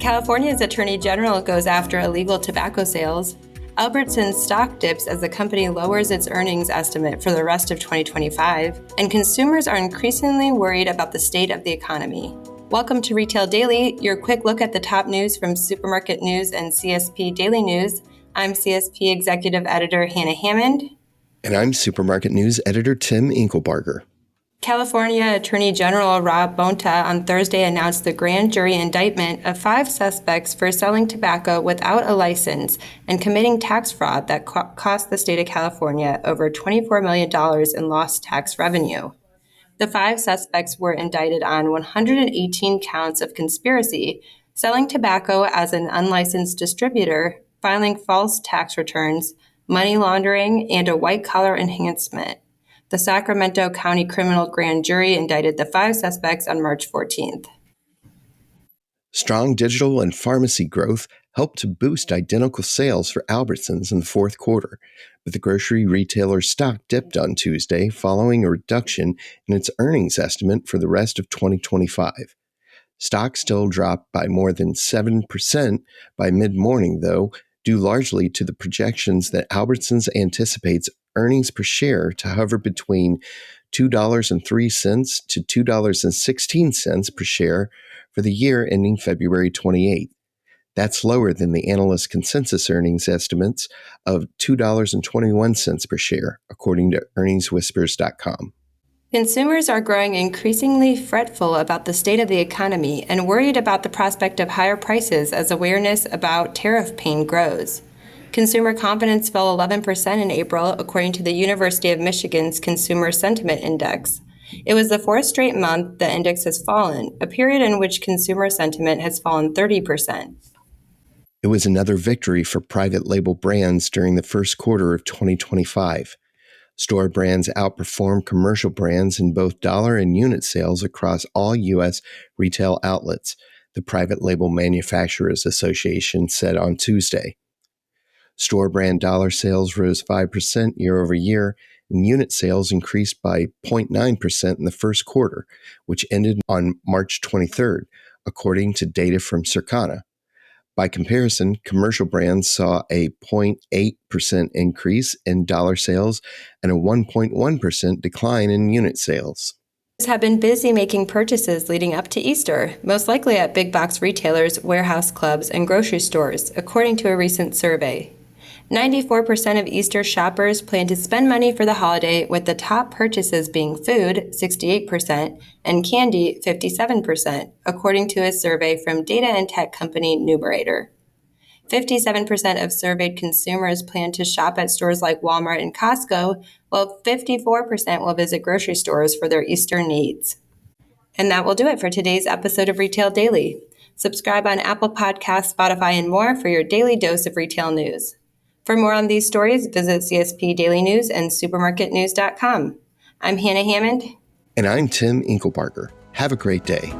California's Attorney General goes after illegal tobacco sales. Albersons stock dips as the company lowers its earnings estimate for the rest of 2025, and consumers are increasingly worried about the state of the economy. Welcome to Retail Daily, your quick look at the top news from Supermarket News and CSP Daily News. I'm CSP Executive Editor Hannah Hammond. And I'm Supermarket News Editor Tim Inkelbarger. California Attorney General Rob Bonta on Thursday announced the grand jury indictment of 5 suspects for selling tobacco without a license and committing tax fraud that cost the state of California over $24 million in lost tax revenue. The 5 suspects were indicted on 118 counts of conspiracy, selling tobacco as an unlicensed distributor, filing false tax returns, money laundering, and a white-collar enhancement. The Sacramento County Criminal Grand Jury indicted the 5 suspects on March 14th. Strong digital and pharmacy growth helped to boost identical sales for Albertsons in the fourth quarter, but the grocery retailer's stock dipped on Tuesday following a reduction in its earnings estimate for the rest of 2025. Stock still dropped by more than 7% by mid-morning, though, due largely to the projections that Albertsons anticipates earnings per share to hover between $2.03 to $2.16 per share for the year ending February 28th. That's lower than the analyst consensus earnings estimates of $2.21 per share, according to earningswhispers.com. Consumers are growing increasingly fretful about the state of the economy and worried about the prospect of higher prices as awareness about tariff pain grows. Consumer confidence fell 11% in April, according to the University of Michigan's Consumer Sentiment Index. It was the 4th straight month the index has fallen, a period in which consumer sentiment has fallen 30%. It was another victory for private label brands during the first quarter of 2025. Store brands outperformed commercial brands in both dollar and unit sales across all U.S. retail outlets, the Private Label Manufacturers Association said on Tuesday. Store brand dollar sales rose 5% year over year, and unit sales increased by 0.9% in the first quarter, which ended on March 23rd, according to data from Circana. By comparison, commercial brands saw a 0.8% increase in dollar sales and a 1.1% decline in unit sales. Have been busy making purchases leading up to Easter, most likely at big box retailers, warehouse clubs, and grocery stores, according to a recent survey. 94% of Easter shoppers plan to spend money for the holiday, with the top purchases being food, 68%, and candy, 57%, according to a survey from data and tech company Numerator. 57% of surveyed consumers plan to shop at stores like Walmart and Costco, while 54% will visit grocery stores for their Easter needs. And that will do it for today's episode of Retail Daily. Subscribe on Apple Podcasts, Spotify, and more for your daily dose of retail news. For more on these stories, visit CSP Daily News and supermarketnews.com. I'm Hannah Hammond. And I'm Tim Inkelbarger. Have a great day.